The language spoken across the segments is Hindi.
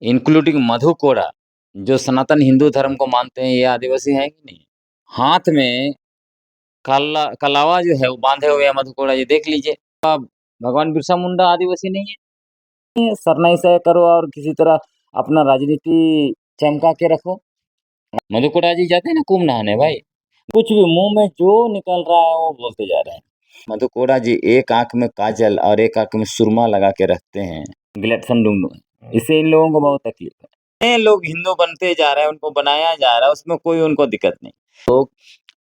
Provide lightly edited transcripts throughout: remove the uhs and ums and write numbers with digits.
इंक्लूडिंग मधु कोड़ा, जो सनातन हिंदू धर्म को मानते हैं, ये आदिवासी हैं कि नहीं? हाथ में कलावा जो है वो बांधे हुए हैं मधु कोड़ा जी, देख लीजिए। अब भगवान बिरसा मुंडा आदिवासी नहीं है? सरनाई से करो और किसी तरह अपना राजनीति चमका के रखो। मधु कोड़ा जी जाते हैं ना कुंभ नहाने भाई, कुछ भी मुंह में जो निकल रहा है वो बोलते जा रहे हैं। मधु कोड़ा जी एक आंख में काजल और एक आंख में सुरमा लगा के रखते हैं, ग्लेटसन डुंगडू, इससे इन लोगों को बहुत तकलीफ है। ये लोग हिंदू बनते जा रहे हैं, उनको बनाया जा रहा है, उसमें कोई उनको दिक्कत नहीं। लोग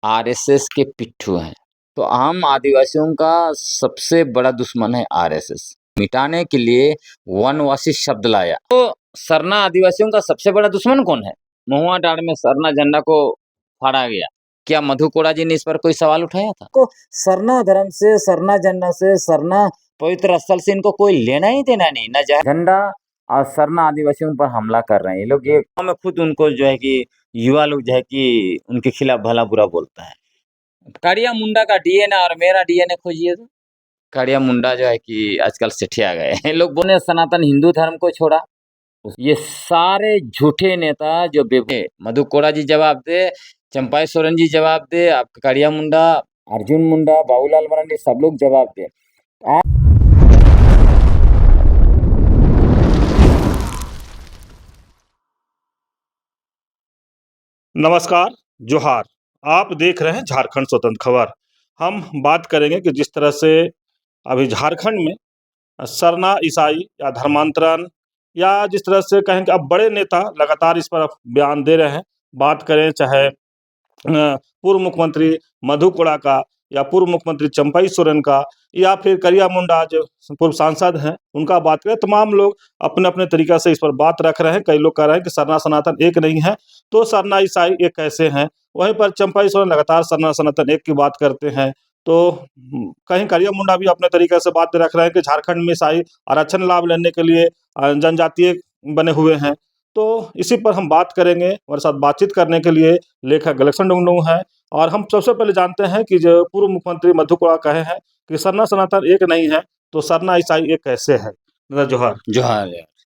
आरएसएस के पिट्ठू हैं। तो हम आदिवासियों का सबसे बड़ा दुश्मन है आरएसएस। मिटाने के लिए वनवासी शब्द लाया। तो सरना आदिवासियों का सबसे बड़ा दुश्मन कौन है? महुआ डांड में सरना झंडा को फाड़ा गया। क्या मधु कोड़ा जी ने इस पर कोई सवाल उठाया था? तो सरना धर्म से, सरना झंडा से, सरना पवित्र स्थल से इनको कोई लेना ही देना नहीं। न झंडा और सरना आदिवासियों पर हमला कर रहे हैं ये लोग। ये मैं खुद उनको जो है कि युवा लोग जो है कि उनके खिलाफ भला बुरा बोलता है। काड़िया मुंडा का डीएनए और मेरा डीएनए खोजिए तो काड़िया मुंडा जो है कि आजकल सेठिया गए हैं लोग। बोले सनातन हिंदू धर्म को छोड़ा। ये सारे झूठे नेता जो मधु कोड़ा जी जवाब दे, चंपाई सोरेन जी जवाब दे, आपका काड़िया मुंडा, अर्जुन मुंडा, बाबूलाल मरांडी, सब लोग जवाब दे। नमस्कार, जोहार। आप देख रहे हैं झारखंड स्वतंत्र खबर। हम बात करेंगे कि जिस तरह से अभी झारखंड में सरना ईसाई या धर्मांतरण या जिस तरह से कहें कि अब बड़े नेता लगातार इस पर बयान दे रहे हैं। बात करें चाहे पूर्व मुख्यमंत्री मधु कोड़ा का या पूर्व मुख्यमंत्री चंपाई सोरेन का या फिर करिया मुंडा जो पूर्व सांसद हैं उनका बात करें, तमाम लोग अपने अपने तरीका से इस पर बात रख रहे हैं। कई लोग कह रहे हैं कि सरना सनातन एक नहीं है, तो सरना ईसाई एक कैसे हैं। वहीं पर चंपाई सोरेन लगातार सरना सनातन एक की बात करते हैं। तो कहीं करिया मुंडा भी अपने तरीके से बात रख रहे हैं कि झारखंड में ईसाई आरक्षण लाभ लेने के लिए जनजातीय बने हुए हैं। तो इसी पर हम बात करेंगे। हमारे साथ बातचीत करने के लिए लेखक ग्लेटसन डुंगडू हैं। और हम सबसे पहले जानते हैं कि जो पूर्व मुख्यमंत्री मधु कोड़ा कहे हैं कि सरना सनातन एक नहीं है, तो सरना ईसाई एक कैसे है? जोहार। जोहार।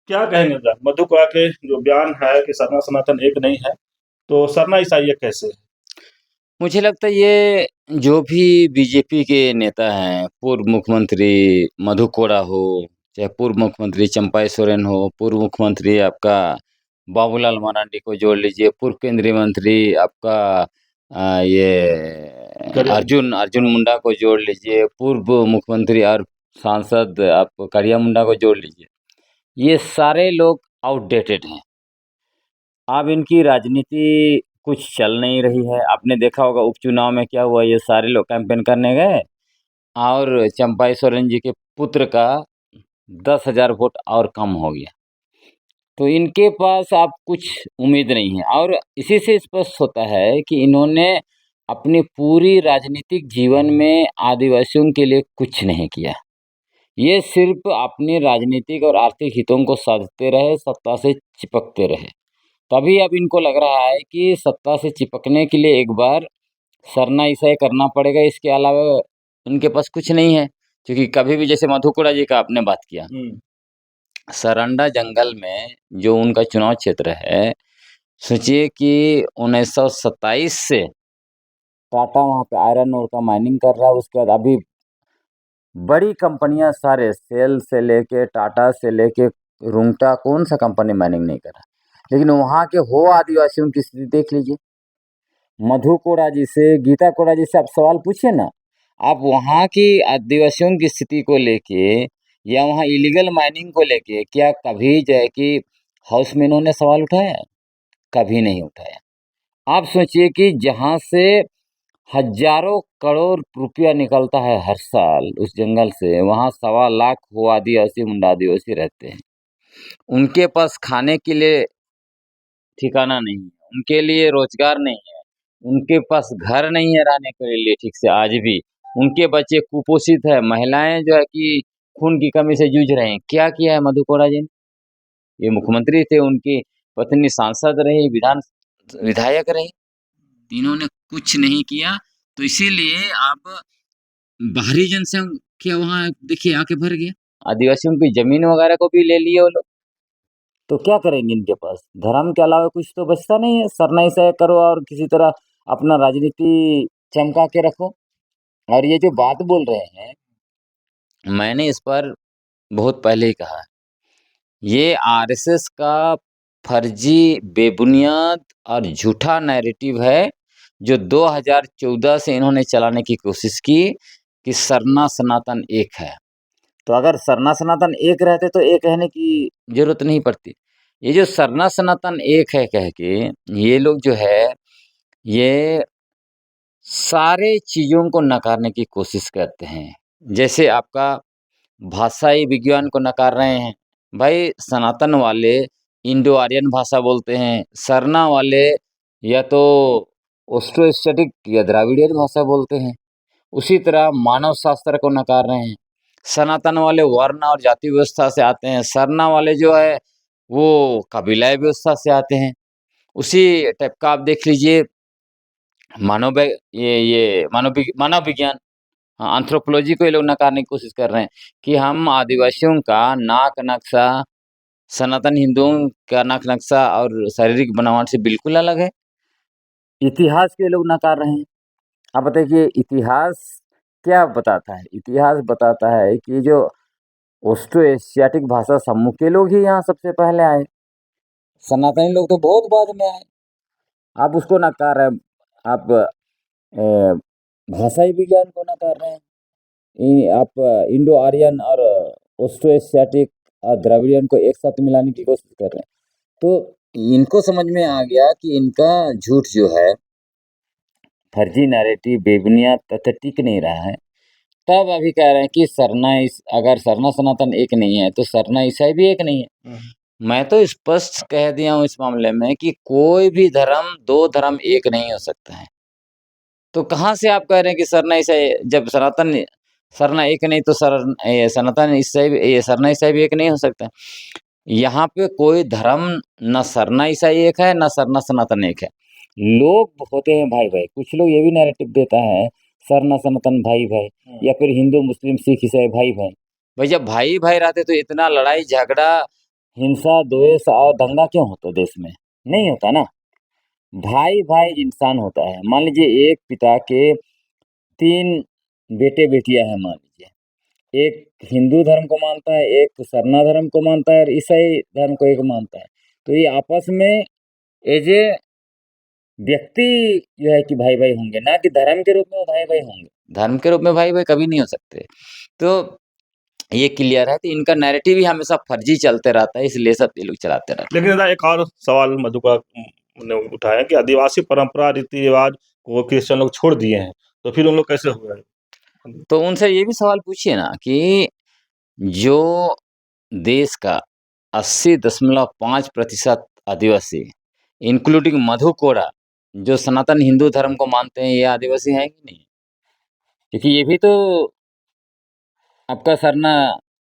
क्या कहेंगे मधु कोड़ा के जो बयान है कि सरना सनातन एक नहीं है, तो सरना ईसाई एक कैसे है? मुझे लगता है ये जो भी बीजेपी के नेता हैं, पूर्व मुख्यमंत्री मधु कोड़ा हो, चाहे पूर्व मुख्यमंत्री चंपाई सोरेन हो, पूर्व मुख्यमंत्री आपका बाबूलाल मरांडी को जोड़ लीजिए, पूर्व केंद्रीय मंत्री आपका ये अर्जुन अर्जुन मुंडा को जोड़ लीजिए, पूर्व मुख्यमंत्री और सांसद आप करिया मुंडा को जोड़ लीजिए। ये सारे लोग आउटडेटेड हैं। अब इनकी राजनीति कुछ चल नहीं रही है। आपने देखा होगा उपचुनाव में क्या हुआ, ये सारे लोग कैंपेन करने गए और चंपाई सोरेन जी के पुत्र का 10,000 वोट और कम हो गया। तो इनके पास अब कुछ उम्मीद नहीं है और इसी से स्पष्ट होता है कि इन्होंने अपनी पूरी राजनीतिक जीवन में आदिवासियों के लिए कुछ नहीं किया। ये सिर्फ अपने राजनीतिक और आर्थिक हितों को साधते रहे, सत्ता से चिपकते रहे। तभी अब इनको लग रहा है कि सत्ता से चिपकने के लिए एक बार सरना ईसाई करना पड़ेगा, इसके अलावा उनके पास कुछ नहीं है। क्योंकि कभी भी जैसे मधु कोड़ा जी का आपने बात किया, सरंडा जंगल में जो उनका चुनाव क्षेत्र है, सोचिए कि 1927 से टाटा वहाँ पे आयरन ओर का माइनिंग कर रहा है। उसके बाद अभी बड़ी कंपनियां सारे सेल से लेके टाटा से लेके रुंगटा, कौन सा कंपनी माइनिंग नहीं कर रहा। लेकिन वहाँ के हो आदिवासियों की स्थिति देख लीजिए। मधु कोड़ा जी से, गीता कोड़ा जी से आप सवाल पूछिए ना, आप वहाँ की आदिवासियों की स्थिति को लेके या वहाँ इलीगल माइनिंग को लेके क्या कभी जो है कि हाउसमैनों ने सवाल उठाया? कभी नहीं उठाया। आप सोचिए कि जहाँ से हजारों करोड़ रुपया निकलता है हर साल उस जंगल से, वहाँ 1.25 लाख हो आदिवासी, मुंडा आदिवासी रहते हैं। उनके पास खाने के लिए ठिकाना नहीं है, उनके लिए रोजगार नहीं है, उनके पास घर नहीं है रहने के लिए ठीक से। आज भी उनके बच्चे कुपोषित है, महिलाएं जो है कि खून की कमी से जूझ रहे हैं। क्या किया है मधु कोड़ा जी ने? ये मुख्यमंत्री थे, उनकी पत्नी सांसद रही, विधायक रही, इन्होंने कुछ नहीं किया। तो इसीलिए अब बाहरी जनसंख्या वहाँ देखिए आके भर गया। आदिवासियों की जमीन वगैरह को भी ले लिए वो लोग। तो क्या करेंगे इनके पास? धर्म के अलावा कुछ तो बचता नहीं है, सरना ईसाई करो और किसी तरह अपना राजनीति चमका के रखो। और ये जो बात बोल रहे हैं, मैंने इस पर बहुत पहले ही कहा है, ये आरएसएस का फर्जी, बेबुनियाद और झूठा नैरेटिव है, जो 2014 से इन्होंने चलाने की कोशिश की कि सरना सनातन एक है। तो अगर सरना सनातन एक रहते तो ये कहने की जरूरत नहीं पड़ती। ये जो सरना सनातन एक है कह के ये लोग जो है, ये सारे चीज़ों को नकारने की कोशिश करते हैं। जैसे आपका भाषाई विज्ञान को नकार रहे हैं। भाई सनातन वाले इंडो आर्यन भाषा बोलते हैं, सरना वाले या तो ऑस्ट्रो-एशियाटिक या द्राविडियन भाषा बोलते हैं। उसी तरह मानव शास्त्र को नकार रहे हैं। सनातन वाले वर्ण और जाति व्यवस्था से आते हैं, सरना वाले जो है वो कबीलाई व्यवस्था से आते हैं। उसी टाइप का आप देख लीजिए मानव विज्ञान, हाँ, एंथ्रोपोलॉजी को ये लोग नकारने की कोशिश कर रहे हैं कि हम आदिवासियों का नाक नक्शा, सनातन हिंदुओं का नाक नक्शा और शारीरिक बनावट से बिल्कुल अलग है। इतिहास को ये लोग नकार रहे हैं। अब बताइए इतिहास क्या बताता है? इतिहास बताता है कि जो ऑस्ट्रो एशियाटिक भाषा समूह के लोग ही यहाँ सबसे पहले आए, सनातनी लोग तो बहुत बाद में आए। आप उसको नकार रहे हैं, आप भाषाई विज्ञान को नकार रहे हैं। आप इंडो आर्यन और ऑस्ट्रो एशियाटिक और द्रविडियन को एक साथ मिलाने की कोशिश कर रहे हैं। तो इनको समझ में आ गया कि इनका झूठ जो है, फर्जी नैरेटिव, बेबुनियाद तथ्य टिक नहीं रहा है। तब अभी कह रहे हैं कि अगर सरना सनातन एक नहीं है तो सरना ईसाई भी एक नहीं है। मैं तो स्पष्ट कह दिया हूँ इस मामले में कि कोई भी धर्म, दो धर्म एक नहीं हो सकता है। तो कहाँ से आप कह रहे हैं कि सरना ईसाई, जब सरना एक नहीं तो सनातन ईसाई ये सरना ईसाई भी एक नहीं हो सकता। यहाँ पे कोई धर्म, न सरना ईसाई एक है, न सरना सनातन एक है। लोग होते हैं भाई भाई। कुछ लोग ये भी नैरेटिव देता है सरना सनातन भाई भाई, या फिर हिंदू मुस्लिम सिख ईसाई भाई भाई। भाई जब भाई भाई रहते तो इतना लड़ाई झगड़ा, हिंसा, द्वेष और दंगा क्यों होता देश में? नहीं होता ना। भाई भाई इंसान होता है। मान लीजिए एक पिता के 3 बेटे बेटियां हैं, मान लीजिए एक हिंदू धर्म को मानता है, एक सरना धर्म को मानता है और ईसाई धर्म को एक मानता है। तो ये आपस में एज ए व्यक्ति जो है कि भाई भाई होंगे, ना कि धर्म के रूप में वो भाई भाई होंगे। धर्म के रूप में भाई भाई कभी नहीं हो सकते। तो ये क्लियर है कि इनका नैरेटिव ही हमेशा फर्जी चलते रहता है, इसलिए सब ये लोग चलाते रहते हैं। लेकिन दादा एक और सवाल मधुकर ने उठाया कि आदिवासी परंपरा रीति रिवाज को क्रिश्चियन लोग छोड़ दिए हैं, तो फिर उन लोग कैसे हो गए? तो उनसे ये भी सवाल पूछिए ना कि जो देश का 80.5% आदिवासी, इंक्लूडिंग मधु कोड़ा, जो सनातन हिंदू धर्म को मानते हैं, ये आदिवासी हैं कि नहीं? क्योंकि ये भी तो आपका सरना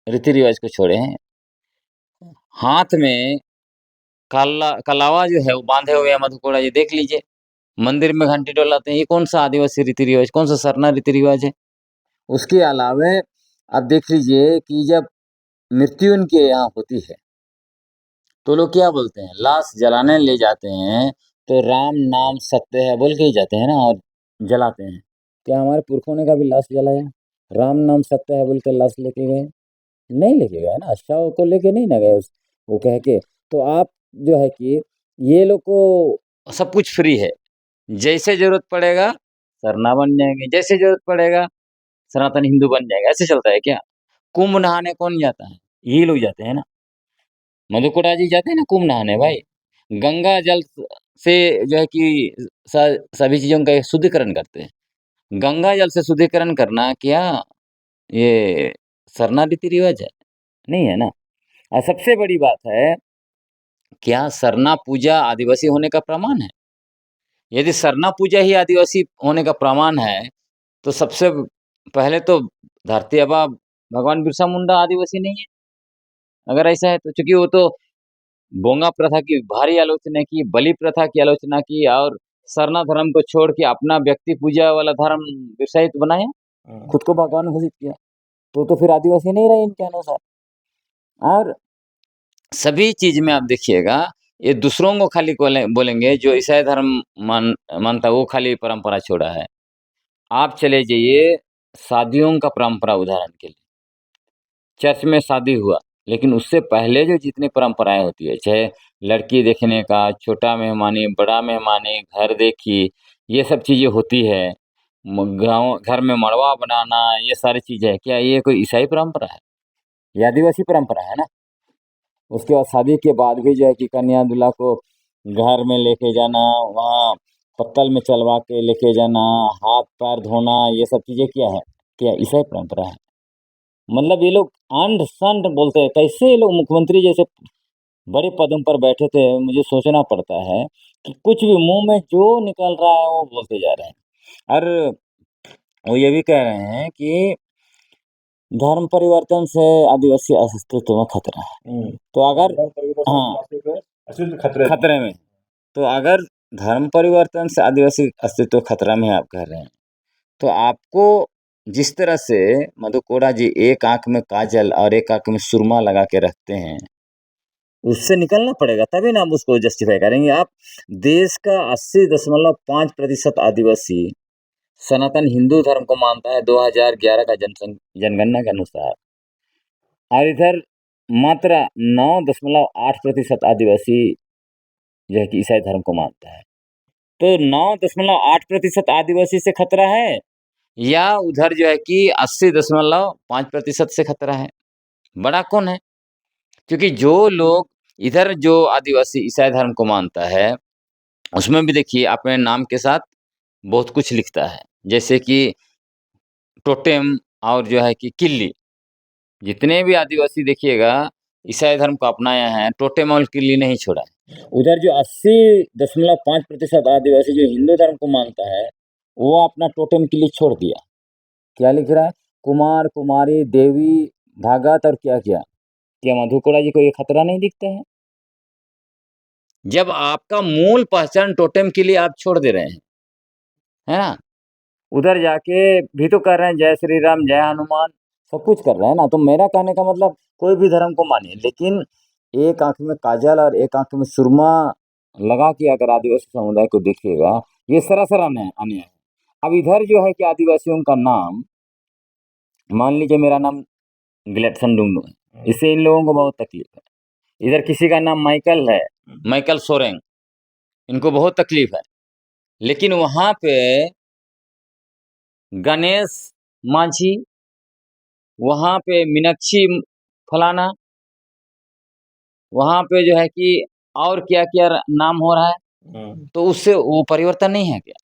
रीति रिवाज को छोड़े हैं। हाथ में कलावा जो है वो बांधे हुए हैं मधु कोड़ा, ये देख लीजिए। मंदिर में घंटी डोलाते हैं, ये कौन सा आदिवासी रीति रिवाज, कौन सा सरना रीति रिवाज है? उसके अलावे आप देख लीजिए कि जब मृत्यु उनके यहाँ होती है तो लोग क्या बोलते हैं, लाश जलाने ले जाते हैं तो राम नाम सत्य है बोल के ही जाते हैं ना, और जलाते हैं। क्या हमारे पुरखों ने कभी लाश जलाया? राम नाम सत्य है बोल के लाश लेके गए? नहीं लेके गए ना, शव को लेके नहीं ना गए उस वो कह के। तो आप जो है कि ये लोग को सब कुछ फ्री है, जैसे जरूरत पड़ेगा सरना बन जाएंगे, जैसे जरूरत पड़ेगा सनातन हिंदू बन जाएगा। ऐसे चलता है क्या? कुंभ नहाने कौन जाता है? यही लोग जाते हैं ना। मधुकुटा जी जाते हैं ना कुंभ नहाने भाई। गंगा जल से जो है कि सभी चीज़ों का शुद्धिकरण करते हैं। गंगा जल से शुद्धिकरण करना क्या ये सरना रीति रिवाज है? नहीं है ना। और सबसे बड़ी बात है, क्या सरना पूजा आदिवासी होने का प्रमाण है? यदि सरना पूजा ही आदिवासी होने का प्रमाण है तो सबसे पहले तो धरती आबा भगवान बिरसा मुंडा आदिवासी नहीं है। अगर ऐसा है तो, चूंकि वो तो बोंगा प्रथा की भारी आलोचना की, बलि प्रथा की आलोचना की और सरना धर्म को छोड़ के अपना व्यक्ति पूजा वाला धर्म विषयित बनाया, खुद को भगवान घोषित किया। तो फिर आदिवासी नहीं रहे इनके अनुसार। और सभी चीज़ में आप देखिएगा, ये दूसरों को खाली बोलेंगे जो ईसाई धर्म मानता है वो खाली परंपरा छोड़ा है। आप चले जाइए शादियों का परंपरा उदाहरण के लिए, चर्च में शादी हुआ, लेकिन उससे पहले जो जितनी परंपराएँ होती है, चाहे लड़की देखने का, छोटा मेहमानी, बड़ा मेहमानी, घर देखी, ये सब चीज़ें होती है। गाँव घर में मड़वा बनाना, ये सारी चीज़ें हैं, क्या ये कोई ईसाई परंपरा है? ये आदिवासी परंपरा है ना। उसके बाद शादी के बाद भी जो है कि कन्या दूल्हा को घर में लेके जाना, वहाँ पत्तल में चलवा के लेके जाना, हाथ पैर धोना, ये सब चीज़ें क्या है? क्या ईसाई परंपरा है? मतलब ये लोग अंड संड बोलते हैं, कैसे ये लोग मुख्यमंत्री जैसे बड़े पदों पर बैठे थे, मुझे सोचना पड़ता है कि कुछ भी मुँह में जो निकल रहा है वो बोलते जा रहे हैं। और वो ये भी कह रहे हैं कि धर्म परिवर्तन से आदिवासी अस्तित्व में खतरा है। तो अगर खतरे में, तो अगर धर्म परिवर्तन से आदिवासी अस्तित्व खतरा में है आप कह रहे हैं, तो आपको जिस तरह से मधु कोड़ा जी एक आँख में काजल और एक आँख में सुरमा लगा के रखते हैं, उससे निकलना पड़ेगा तभी ना आप उसको जस्टिफाई करेंगे। आप देश का 80.5% आदिवासी सनातन हिंदू धर्म को मानता है 2011 का जनगणना के अनुसार, और इधर मात्र 9.8% आदिवासी जो है कि ईसाई धर्म को मानता है। तो 9.8% आदिवासी से खतरा है या उधर जो है कि 80.5% से खतरा है? बड़ा कौन है? क्योंकि जो लोग इधर जो आदिवासी ईसाई धर्म को मानता है, उसमें भी देखिए अपने नाम के साथ बहुत कुछ लिखता है। जैसे कि टोटेम और जो है कि किल्ली, जितने भी आदिवासी देखिएगा ईसाई धर्म को अपनाया है, टोटेम और किल्ली नहीं छोड़ा है। उधर जो 80.5% आदिवासी जो हिंदू धर्म को मानता है, वो अपना टोटेम किल्ली छोड़ दिया। क्या लिख रहा है? कुमार, कुमारी, देवी, भागत और क्या-क्या। क्या मधु कोड़ा जी को ये खतरा नहीं दिखते हैं? जब आपका मूल पहचान टोटेम के लिए आप छोड़ दे रहे हैं, है ना? उधर जाके भी तो कर रहे हैं जय श्री राम, जय हनुमान, सब कुछ कर रहे हैं ना। तो मेरा कहने का मतलब कोई भी धर्म को मानिए, लेकिन एक आँख में काजल और एक आँख में सुरमा लगा के अगर आदिवासी समुदाय को देखिएगा, ये सरासर अन्याय है। अब इधर जो है कि आदिवासियों का नाम, मान लीजिए मेरा नाम ग्लेडसन डुंगनू है, इससे इन लोगों को बहुत तकलीफ है। इधर किसी का नाम माइकल है, माइकल सोरेंग, इनको बहुत तकलीफ है। लेकिन वहाँ पे गणेश माझी, वहाँ पे मीनाक्षी फलाना, वहाँ पे जो है कि और क्या-क्या नाम हो रहा है, तो उससे वो परिवर्तन नहीं है क्या?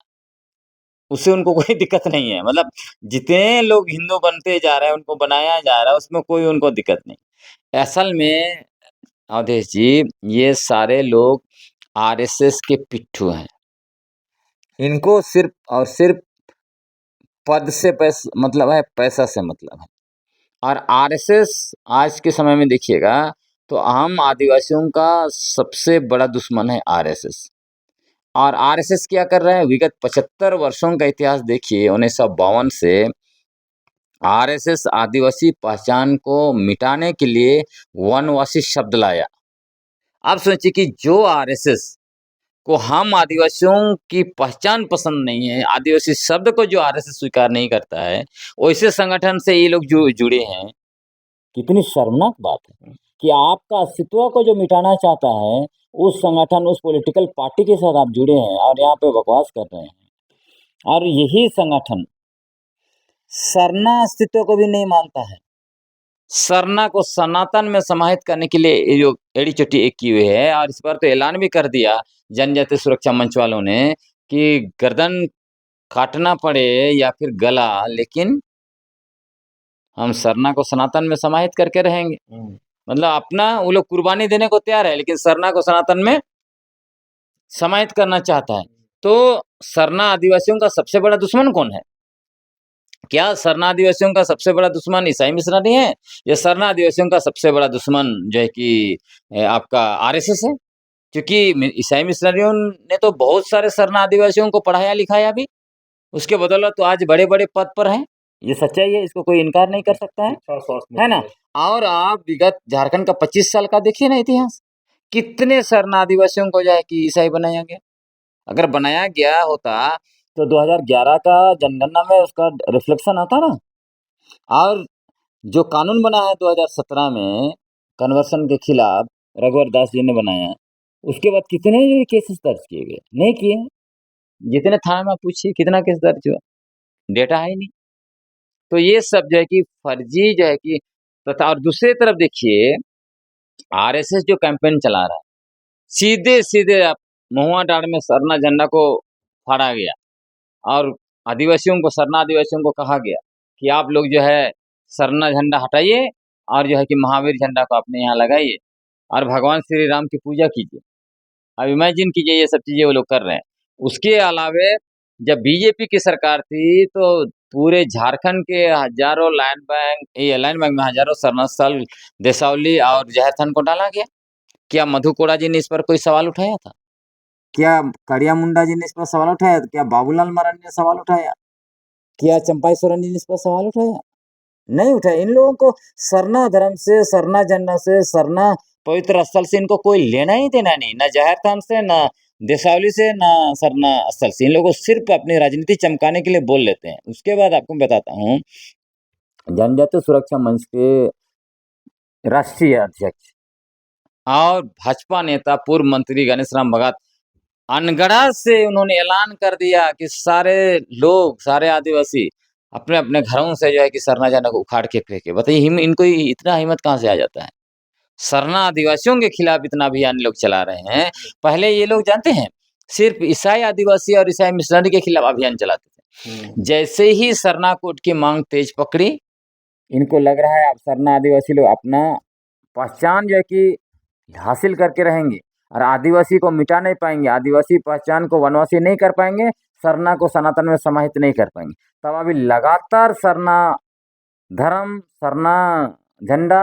उससे उनको कोई दिक्कत नहीं है। मतलब जितने लोग हिंदू बनते जा रहे हैं, उनको बनाया जा रहा है, उसमें कोई उनको दिक्कत नहीं। असल में अवधेश जी, ये सारे लोग आरएसएस के पिट्ठू हैं। इनको सिर्फ़ और सिर्फ़ पद से मतलब है, पैसा से मतलब है। और आरएसएस आज के समय में देखिएगा, तो हम आदिवासियों का सबसे बड़ा दुश्मन है आरएसएस। और आरएसएस क्या कर रहा है? विगत 75 वर्षों का इतिहास देखिए, 1952 से आरएसएस आदिवासी पहचान को मिटाने के लिए वनवासी शब्द लाया। आप सोचिए कि जो आरएसएस को हम आदिवासियों की पहचान पसंद नहीं है, आदिवासी शब्द को जो आरएसएस स्वीकार नहीं करता है, वैसे संगठन से ये लोग जो जुड़े हैं, कितनी शर्मनाक बात है कि आपका अस्तित्व को जो मिटाना चाहता है, उस संगठन, उस पॉलिटिकल पार्टी के साथ आप जुड़े हैं और यहाँ पे बकवास कर रहे हैं। और यही संगठन सरना अस्तित्व को भी नहीं मानता है। सरना को सनातन में समाहित करने के लिए ये जो एड़ी-चोटी एक की हुई है, और इस पर तो ऐलान भी कर दिया जनजातीय सुरक्षा मंच वालों ने कि गर्दन काटना पड़े या फिर गला, लेकिन हम सरना को सनातन में समाहित करके रहेंगे। मतलब अपना वो लोग कुर्बानी देने को तैयार है, लेकिन सरना को सनातन में समाहित करना चाहता है। तो सरना आदिवासियों का सबसे बड़ा दुश्मन कौन है? क्या सरना आदिवासियों का सबसे बड़ा दुश्मन ईसाई मिशनरी है, या सरना आदिवासियों का सबसे बड़ा दुश्मन जो है कि आपका आरएसएस है? क्योंकि ईसाई मिशनरियों ने तो बहुत सारे सरना आदिवासियों को पढ़ाया लिखाया भी, उसके बदौलत तो आज बड़े-बड़े पद पर हैं। ये सच्चाई है, इसको कोई इनकार नहीं कर सकता है शिक्षा, स्वास्थ्य है ना। और आप विगत झारखंड का 25 साल का देखिए ना इतिहास, कितने शरण आदिवासियों को जो है कि ईसाई बनाया गया। अगर बनाया गया होता तो 2011 का जनगणना में उसका रिफ्लेक्शन आता ना। और जो कानून बना है 2017 में कन्वर्सन के खिलाफ, रघुवर दास जी ने बनाया, उसके बाद कितने जो केसेस दर्ज किए गए? नहीं किए। जितने थाना में पूछिए कितना केस दर्ज हुआ, डेटा है ही नहीं। तो ये सब जो है कि फर्जी जो है कि तथा, और दूसरी तरफ देखिए आरएसएस जो कैंपेन चला रहा है, सीधे सीधे आप महुआ डांड में सरना झंडा को फाड़ा गया और आदिवासियों को, सरना आदिवासियों को कहा गया कि आप लोग जो है सरना झंडा हटाइए और जो है कि महावीर झंडा को अपने यहाँ लगाइए और भगवान श्री राम की पूजा कीजिए। अब इमेजिन कीजिए ये सब चीजें वो लोग कर रहे हैं। उसके अलावे जब बीजेपी की सरकार थी तो पूरे झारखंड के हजारों लाइन बैंक में हजारों सरना स्थल, देसावली और जहरथन को डाला गया। क्या मधु कोड़ा जी ने इस पर कोई सवाल उठाया था? क्या करिया मुंडा जी ने इस पर सवाल उठाया? क्या बाबूलाल मरांडी ने सवाल उठाया? क्या चंपाई सोरेन जी ने इस पर सवाल उठाया? नहीं उठाया। इन लोगों को सरना धर्म से, सरना झंडा से, सरना पवित्र स्थल से इनको कोई लेना ही देना नहीं, ना जहरथान से, ना देसावली से, ना सरना स्थल से। इन लोगों को सिर्फ अपनी राजनीति चमकाने के लिए बोल लेते हैं। उसके बाद आपको बताता हूँ, जनजातीय सुरक्षा मंच के राष्ट्रीय अध्यक्ष और भाजपा नेता पूर्व मंत्री गणेश राम भगत अनगढ़ा से उन्होंने ऐलान कर दिया कि सारे लोग, सारे आदिवासी अपने अपने घरों से जो है कि सरना झंडा को उखाड़ के फेंके। बताइए इनको इतना हिम्मत कहाँ से आ जाता है? सरना आदिवासियों के खिलाफ इतना अभियान लोग चला रहे हैं। पहले ये लोग जानते हैं सिर्फ ईसाई आदिवासी और ईसाई मिशनरी के खिलाफ अभियान चलाते थे। जैसे ही सरना कोड की मांग तेज पकड़ी, इनको लग रहा है अब सरना आदिवासी लोग अपना पहचान जो है कि हासिल करके रहेंगे और आदिवासी को मिटा नहीं पाएंगे, आदिवासी पहचान को वनवासी नहीं कर पाएंगे, सरना को सनातन में समाहित नहीं कर पाएंगे। तब अभी लगातार सरना धर्म, सरना झंडा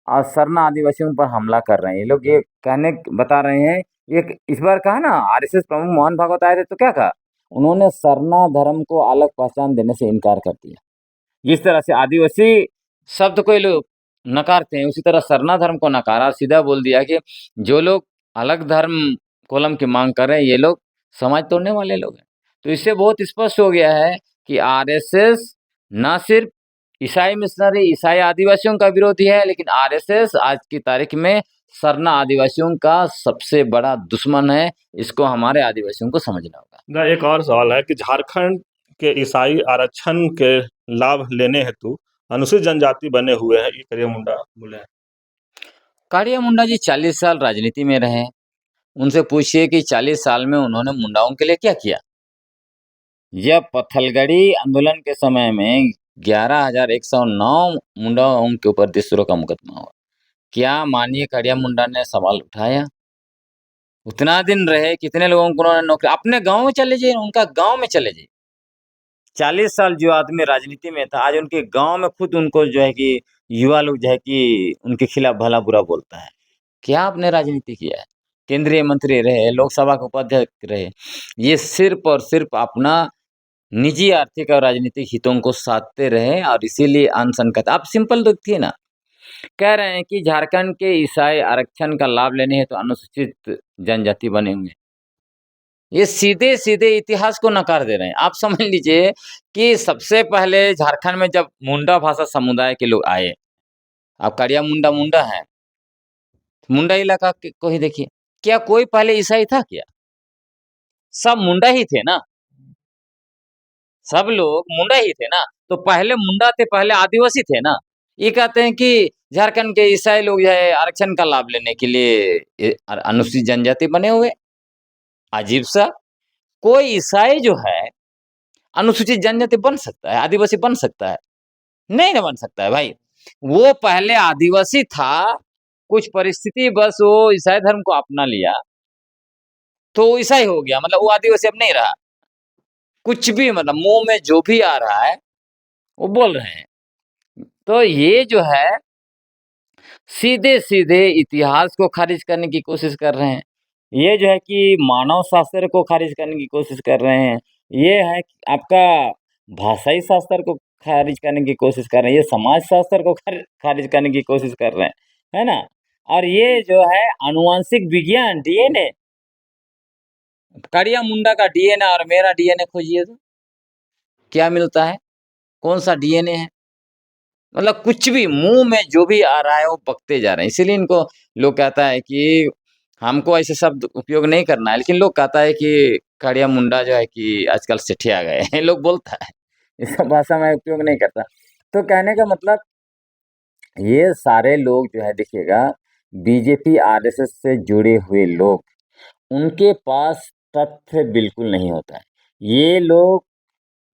और सरना आदिवासियों पर हमला कर रहे हैं। ये लोग ये कहने बता रहे हैं, एक इस बार कहा ना आरएसएस प्रमुख मोहन भागवत आए थे तो क्या कहा उन्होंने? सरना धर्म को अलग पहचान देने से इनकार कर दिया। जिस तरह से आदिवासी शब्द को ये लोग नकारते हैं, उसी तरह सरना धर्म को नकारा, सीधा बोल दिया कि जो लोग अलग धर्म कोलम की मांग कर रहे हैं ये लोग समाज तोड़ने वाले लोग हैं। तो इससे बहुत स्पष्ट हो गया है कि आरएसएस ना सिर्फ ईसाई मिशनरी, ईसाई आदिवासियों का विरोधी है, लेकिन आरएसएस आज की तारीख में सरना आदिवासियों का सबसे बड़ा दुश्मन है। इसको हमारे आदिवासियों को समझना होगा। एक और सवाल है कि झारखंड के ईसाई आरक्षण के लाभ लेने हेतु अनुसूचित जनजाति बने हुए हैं, ये करिया मुंडा बोले हैं। कारिया मुंडा जी 40 साल राजनीति में रहे। उनसे पूछिए कि 40 साल में उन्होंने मुंडाओं के लिए क्या किया। जब पत्थलगड़ी आंदोलन के समय में 11,109 मुंडाओं के ऊपर देशद्रोह का मुकदमा हुआ, क्या माननीय कारिया मुंडा ने सवाल उठाया? उतना दिन रहे, कितने लोगों को उन्होंने नौकरी, अपने गांव में चले जाइए, उनका गांव में चले जाइए। 40 साल जो आदमी राजनीति में था, आज उनके गांव में खुद उनको जो है कि युवा लोग जो है कि उनके खिलाफ भला बुरा बोलता है। क्या आपने राजनीति किया है? केंद्रीय मंत्री रहे, लोकसभा के उपाध्यक्ष रहे, ये सिर्फ और सिर्फ अपना निजी आर्थिक और राजनीतिक हितों को साधते रहे और इसीलिए अनशन करते। आप सिंपल देखिए ना, कह रहे हैं कि झारखंड के ईसाई आरक्षण का लाभ लेने हैं तो अनुसूचित जनजाति बने हुए। ये सीधे सीधे इतिहास को नकार दे रहे हैं। आप समझ लीजिए कि सबसे पहले झारखंड में जब मुंडा भाषा समुदाय के लोग आए, अब करिया मुंडा मुंडा है, मुंडा इलाका को ही देखिए, क्या कोई पहले ईसाई था क्या? सब मुंडा ही थे ना, सब लोग मुंडा ही थे ना। तो पहले मुंडा थे, पहले आदिवासी थे ना। ये कहते हैं कि झारखंड के ईसाई लोग जो है आरक्षण का लाभ लेने के लिए अनुसूचित जनजाति बने हुए। अजीब सा, कोई ईसाई जो है अनुसूचित जनजाति बन सकता है, आदिवासी बन सकता है? नहीं ना बन सकता है भाई। वो पहले आदिवासी था, कुछ परिस्थिति बस वो ईसाई धर्म को अपना लिया तो वो ईसाई हो गया, मतलब वो आदिवासी अब नहीं रहा। कुछ भी मतलब मुंह में जो भी आ रहा है वो बोल रहे हैं। तो ये जो है सीधे सीधे इतिहास को खारिज करने की कोशिश कर रहे हैं। ये जो है कि मानव शास्त्र को खारिज करने की कोशिश कर रहे हैं। ये है कि आपका भाषाई शास्त्र को खारिज करने की कोशिश कर रहे हैं, ये समाजशास्त्र को खारिज करने की कोशिश कर रहे हैं, है ना? और ये जो है आनुवंशिक विज्ञान डीएनए, करिया मुंडा का डीएनए और मेरा डीएनए खोजिए तो क्या मिलता है? कौन-सा डीएनए है? मतलब कुछ भी मुँह में जो भी आ रहा है वो बकते जा रहे हैं। इसीलिए इनको लोग कहता है कि हमको ऐसे शब्द उपयोग नहीं करना है, लेकिन लोग कहता है कि करिया मुंडा जो है कि आजकल सेठिया गए हैं, लोग बोलता है। ये सब भाषा मैं उपयोग नहीं करता। तो कहने का मतलब ये सारे लोग जो है देखिएगा बीजेपी, आरएसएस से जुड़े हुए लोग, उनके पास तथ्य बिल्कुल नहीं होता है। ये लोग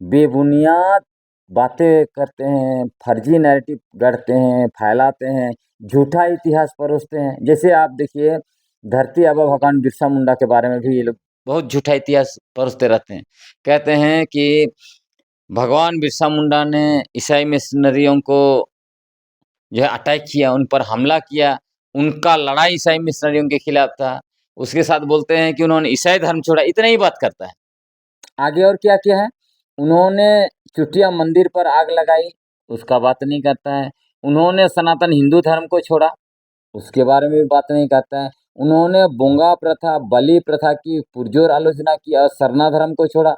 बेबुनियाद बातें करते हैं, फर्जी नैरेटिव गढ़ते हैं, फैलाते हैं, झूठा इतिहास परोसते हैं। जैसे आप देखिए धरती आबा भगवान बिरसा मुंडा के बारे में भी ये लोग बहुत झूठा इतिहास परोसते रहते हैं। कहते हैं कि भगवान बिरसा मुंडा ने ईसाई मिशनरियों को जो है अटैक किया, उन पर हमला किया, उनका लड़ाई ईसाई मिशनरियों के खिलाफ था। उसके साथ बोलते हैं कि उन्होंने ईसाई धर्म छोड़ा, इतना ही बात करता है। आगे और क्या-क्या है? उन्होंने चुटिया मंदिर पर आग लगाई, उसका बात नहीं करता है। उन्होंने सनातन हिंदू धर्म को छोड़ा, उसके बारे में भी बात नहीं करता है। उन्होंने बोंगा प्रथा, बलि प्रथा की पुरजोर आलोचना की और सरना धर्म को छोड़ा,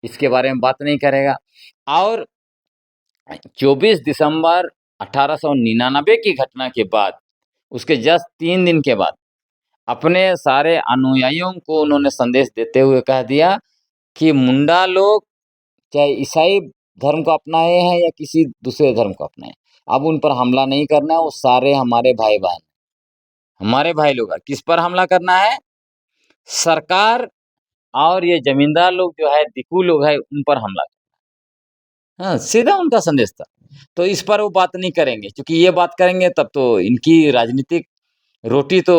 इसके बारे में बात नहीं करेगा। और 24 दिसंबर 1899 की घटना के बाद, उसके जस्ट 3 दिन के बाद, अपने सारे अनुयायियों को उन्होंने संदेश देते हुए कह दिया कि मुंडा लोग चाहे ईसाई धर्म को अपनाए हैं या किसी दूसरे धर्म को अपनाए, अब उन पर हमला नहीं करना है, वो सारे हमारे भाई-बहन, हमारे भाई लोग हैं। किस पर हमला करना है? सरकार और ये जमींदार लोग जो है, दिकू लोग हैं, उन पर हमला। हाँ, सीधा उनका संदेश था। तो इस पर वो बात नहीं करेंगे, क्योंकि ये बात करेंगे तब तो इनकी राजनीतिक रोटी तो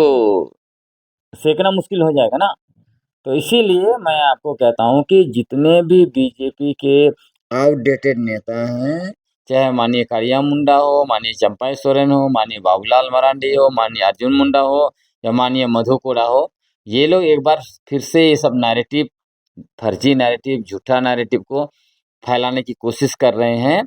सेकना मुश्किल हो जाएगा ना। तो इसीलिए मैं आपको कहता हूँ कि जितने भी बीजेपी के आउटडेटेड नेता हैं, चाहे माननीय कारिया मुंडा हो, माननीय चंपाई सोरेन हो, माननीय बाबूलाल मरांडी हो, माननीय अर्जुन मुंडा हो या माननीय मधु कोड़ा हो, ये लोग एक बार फिर से ये सब नैरेटिव, फर्जी नैरेटिव, झूठा नैरेटिव को फैलाने की कोशिश कर रहे हैं,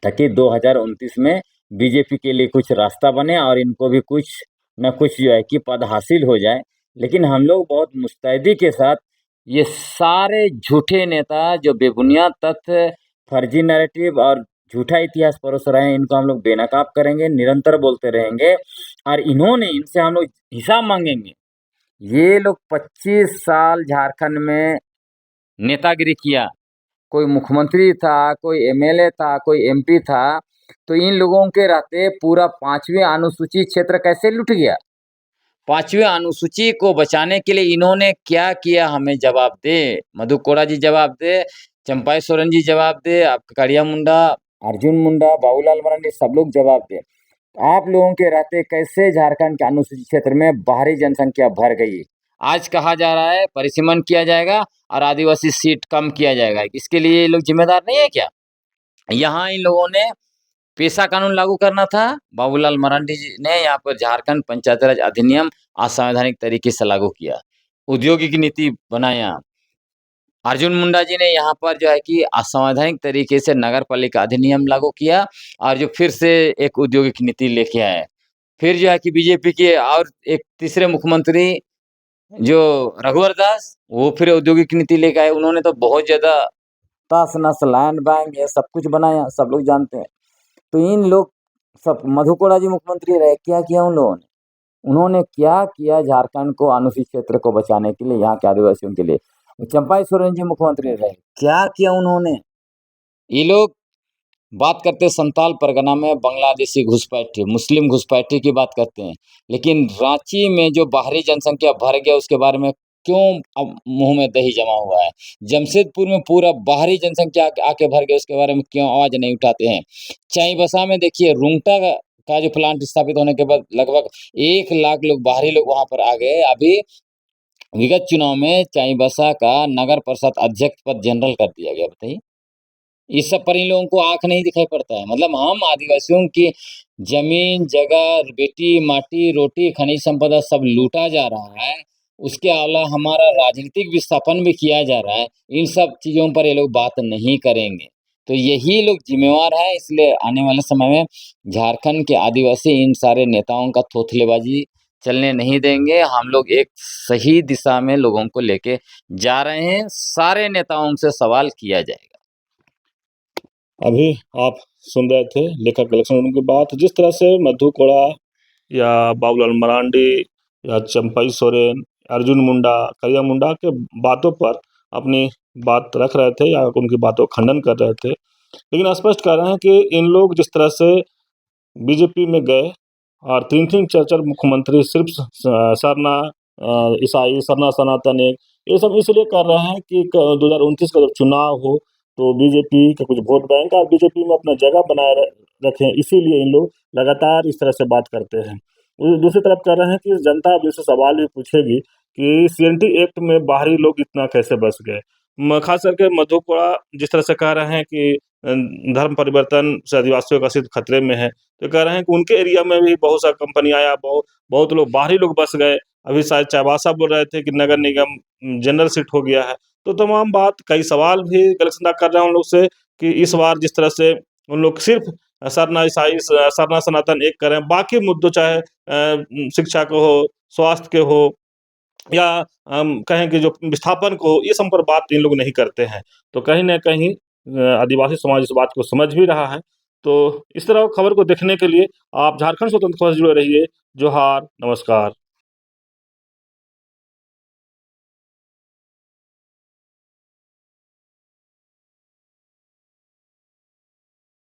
ताकि 2029 में बीजेपी के लिए कुछ रास्ता बने और इनको भी कुछ न कुछ जो है कि पद हासिल हो जाए। लेकिन हम लोग बहुत मुस्तैदी के साथ ये सारे झूठे नेता जो बेबुनियाद तथ्य, फर्जी नैरेटिव और झूठा इतिहास परोस रहे हैं, इनको हम लोग बेनकाब करेंगे, निरंतर बोलते रहेंगे और इनसे हम लोग हिसाब मांगेंगे। ये लोग 25 साल झारखंड में नेतागिरी किया, कोई मुख्यमंत्री था, कोई एमएलए था, कोई एमपी था, तो इन लोगों के रहते पूरा 5वीं अनुसूची क्षेत्र कैसे लुट गया? 5वीं अनुसूची को बचाने के लिए इन्होंने क्या किया, हमें जवाब दें। मधु कोड़ा जी जवाब दें, चंपाई सोरेन जी जवाब दें, आपका कारिया मुंडा, अर्जुन मुंडा, बाबूलाल मरांडी, सब लोग जवाब दें। आप लोगों के रहते कैसे झारखंड के अनुसूचित क्षेत्र में बाहरी जनसंख्या भर गई? आज कहा जा रहा है परिसीमन किया जाएगा और आदिवासी सीट कम किया जाएगा। इसके लिए ये लोग जिम्मेदार नहीं है क्या? यहाँ इन लोगों ने पेशा कानून लागू करना था, बाबूलाल मरांडी जी ने यहाँ पर झारखंड पंचायती राज अधिनियम असंवैधानिक तरीके से लागू किया, औद्योगिक नीति बनाया। अर्जुन मुंडा जी ने यहाँ पर जो है कि असंवैधानिक तरीके से नगर पालिका अधिनियम लागू किया और जो फिर से एक औद्योगिक नीति लेके आए। फिर जो है कि बीजेपी के और एक तीसरे मुख्यमंत्री जो रघुवर दास, वो फिर औद्योगिक नीति लेके आए। उन्होंने तो बहुत ज़्यादा तहस-नहस लैंड बैंक ये सब कुछ बनाया, सब लोग जानते हैं। तो इन लोग सब, मधु कोड़ा जी मुख्यमंत्री रहे, क्या किया उन लोगों ने? उन्होंने क्या किया झारखंड को अनुसूचित क्षेत्र को बचाने के लिए, यहाँ के आदिवासियों के लिए? चंपाई सोरेन जी मुख्यमंत्री रहे, क्या किया उन्होंने? ये लोग बात करते हैं संताल परगना में बांग्लादेशी घुसपैठी, मुस्लिम घुसपैठी की बात करते हैं, लेकिन रांची में जो बाहरी जनसंख्या भर गया उसके बारे में क्यों अब मुँह में दही जमा हुआ है? जमशेदपुर में पूरा बाहरी जनसंख्या आके भर गया, उसके बारे में क्यों आवाज़ नहीं उठाते हैं? चाईबासा में देखिए रुंगटा का जो प्लांट स्थापित होने के बाद लगभग 1 लाख लोग, बाहरी लोग वहाँ पर आ गए। अभी विगत चुनाव में चाईबासा का नगर परिषद अध्यक्ष पद जनरल कर दिया गया, बताइए। इस सब पर इन लोगों को आँख नहीं दिखाई पड़ता है। मतलब हम आदिवासियों की ज़मीन, जगह, बेटी, माटी, रोटी, खनिज संपदा सब लूटा जा रहा है। उसके अलावा हमारा राजनीतिक विस्थापन भी किया जा रहा है। इन सब चीज़ों पर ये लोग बात नहीं करेंगे। तो यही लोग ज़िम्मेवार हैं, इसलिए आने वाले समय में झारखंड के आदिवासी इन सारे नेताओं का थोथलेबाज़ी चलने नहीं देंगे। हम लोग एक सही दिशा में लोगों को लेके जा रहे हैं, सारे नेताओं से सवाल किया जाएगा। अभी आप सुन रहे थे लेखक लक्ष्मण की बात। जिस तरह से मधु कोड़ा या बाबूलाल मरांडी या चंपई सोरेन, अर्जुन मुंडा, करिया मुंडा के बातों पर अपनी बात रख रहे थे या उनकी बातों का खंडन कर रहे थे। लेकिन स्पष्ट कर रहे हैं कि इन लोग जिस तरह से बीजेपी में गए और 3-3 4-4 मुख्यमंत्री सिर्फ सरना ईसाई, सरना सनातन एक, ये सब इसलिए कर रहे हैं कि 2029 का जब चुनाव हो तो बीजेपी का कुछ वोट बैंक और बीजेपी में अपना जगह बनाए रखें, इसीलिए इन लोग लगातार इस तरह से बात करते हैं। दूसरी तरफ कह रहे हैं कि जनता अब इससे सवाल भी पूछेगी कि सीएनटी एक्ट में बाहरी लोग इतना कैसे बस गए। खास करके मधु कोड़ा जिस तरह से कह रहे हैं कि धर्म परिवर्तन से आदिवासियों का अस्तित्व खतरे में है, तो कह रहे हैं कि उनके एरिया में भी बहुत सा कंपनी आया, बहुत लोग बाहरी लोग बस गए। अभी शायद चाईबासा बोल रहे थे कि नगर निगम जनरल सीट हो गया है। तो तमाम बात कई सवाल भी गलत कर रहे हैं उन लोग से कि इस बार जिस तरह से उन लोग सिर्फ सरना ईसाई, सरना सनातन एक करें, बाकी मुद्दों चाहे शिक्षा को हो, स्वास्थ्य के हो या कहें कि जो विस्थापन को, ये सब पर बात इन लोग नहीं करते हैं। तो कहीं न कहीं आदिवासी समाज इस बात को समझ भी रहा है। तो इस तरह खबर को देखने के लिए आप झारखंड स्वतंत्र खबर से जुड़े रहिए। जोहार, नमस्कार।